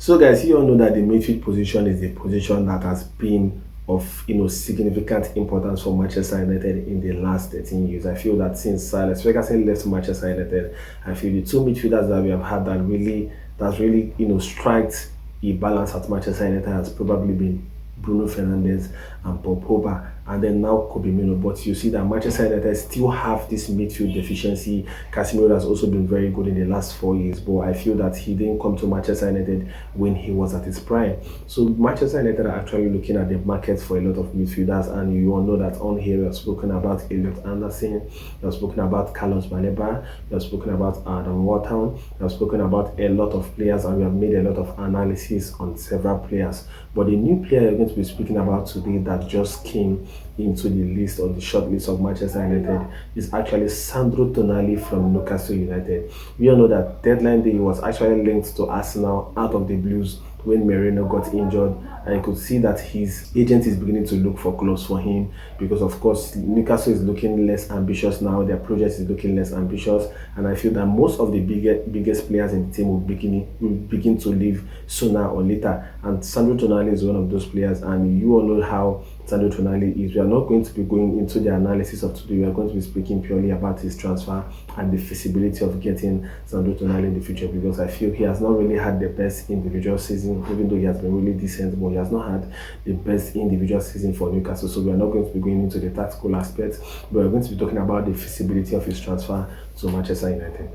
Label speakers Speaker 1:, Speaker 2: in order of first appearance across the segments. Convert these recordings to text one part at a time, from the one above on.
Speaker 1: So guys, you all know that the midfield position is a position that has been of significant importance for Manchester United in the last 13 years. I feel that since Alex Ferguson left Manchester United, I feel the two midfielders that we have had that really striked a balance at Manchester United has probably been Bruno Fernandes and Paul Pogba, and then now Kobe Mino. But you see that Manchester United still have this midfield deficiency. Casemiro has also been very good in the last 4 years, but I feel that he didn't come to Manchester United when he was at his prime. So Manchester United are actually looking at the market for a lot of midfielders, and you all know that on here we have spoken about Elliot Anderson, we have spoken about Carlos Baleba, we have spoken about Adam Wharton, we have spoken about a lot of players, and we have made a lot of analysis on several players. But the new player you're going to be speaking about today that just came into the list or the short list of Manchester United is actually Sandro Tonali from Newcastle United. We all know that deadline day he was actually linked to Arsenal out of the blues when Merino got injured, and you could see that his agent is beginning to look for clubs for him, because of course Newcastle is looking less ambitious now, their project is looking less ambitious, and I feel that most of the biggest players in the team will begin to leave sooner or later, and Sandro Tonali is one of those players. And you all know how Sandro Tonali is. We are not going to be going into the analysis of today. We are going to be speaking purely about his transfer and the feasibility of getting Sandro Tonali in the future, because I feel he has not really had the best individual season, even though he has been really decent, but he has not had the best individual season for Newcastle. So we are not going to be going into the tactical aspects, but we're going to be talking about the feasibility of his transfer to Manchester United.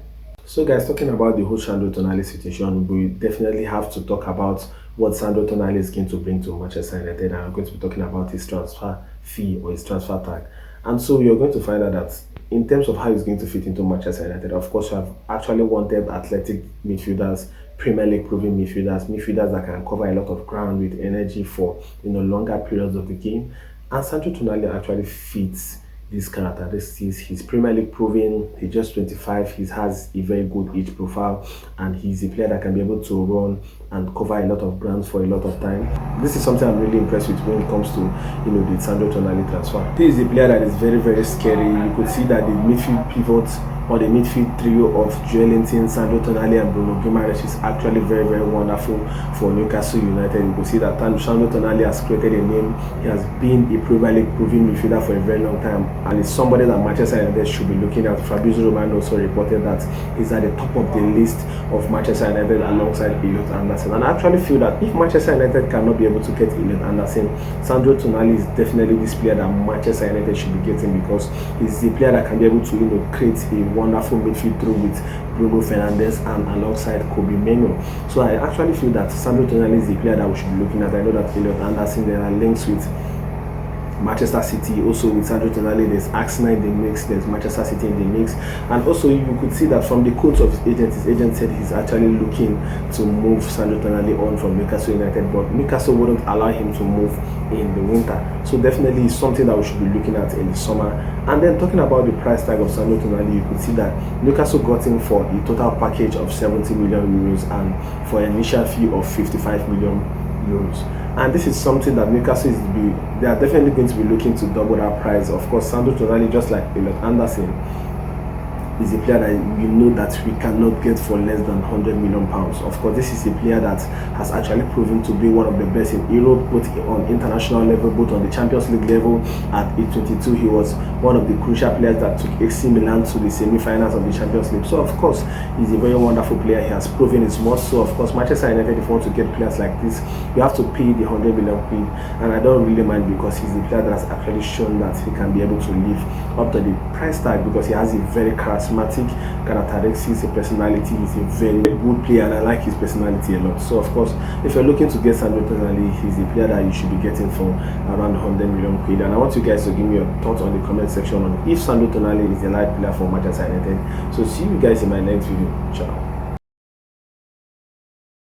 Speaker 1: So guys, talking about the whole Sandro Tonali situation, we definitely have to talk about what Sandro Tonali is going to bring to Manchester United, and I'm going to be talking about his transfer fee or his transfer tag. And so you're going to find out that in terms of how he's going to fit into Manchester United, of course, you have actually wanted athletic midfielders, Premier League proven midfielders that can cover a lot of ground with energy for longer periods of the game. And Sandro Tonali actually fits these characteristics. He's Premier League proven, he's just 25, he has a very good age profile, and he's a player that can be able to run and cover a lot of ground for a lot of time. This is something I'm really impressed with when it comes to the Sandro Tonali transfer. He is a player that is very, very scary. You could see that the midfield pivots or the midfield trio of Joelinton, Sandro Tonali and Bruno Guimaraes is actually very, very wonderful for Newcastle United. You could see that Sandro Tonali has created a name. He has been a Premier League proven midfielder for a very long time, and it's somebody that Manchester United should be looking at. Fabrizio Romano also reported that he's at the top of the list of Manchester United alongside Elliot Anderson. And I actually feel that if Manchester United cannot be able to get Elliot Anderson, Sandro Tonali is definitely this player that Manchester United should be getting, because he's a player that can be able to create a wonderful midfield through with Bruno Fernandes and alongside Kobe Mino. So I actually feel that Sandro Tonali is the player that we should be looking at. I know that Elliot Anderson, there are links with Manchester City, also with Sandro Tonali, there's Arsenal in the mix, there's Manchester City in the mix, and also you could see that from the quotes of his agent said he's actually looking to move Sandro Tonali on from Newcastle United, but Newcastle wouldn't allow him to move in the winter. So definitely it's something that we should be looking at in the summer. And then talking about the price tag of Sandro Tonali, you could see that Newcastle got him for a total package of 70 million euros and for an initial fee of 55 million euros. And this is something that Newcastle they are definitely going to be looking to double that price. Of course, Sandro Tonali, just like Elliot Anderson, is a player that we know that we cannot get for less than 100 million pounds. Of course, this is a player that has actually proven to be one of the best in Europe, both on international level, both on the Champions League level. At age 22, he was one of the crucial players that took AC Milan to the semi-finals of the Champions League. So of course, he's a very wonderful player. He has proven his worth. So of course, Manchester United, if you want to get players like this, you have to pay the 100 million quid, and I don't really mind, because he's a player that has actually shown that he can be able to live up to the price tag, because he has a very charismatic characteristics, a personality. He's a very good player, and I like his personality a lot. So of course, if you're looking to get Sandro Tonali, he's a player that you should be getting for around 100 million quid. And I want you guys to give me your thoughts on the comment section on if Sandro Tonali is the right player for Manchester United. So see you guys in my next video. Ciao.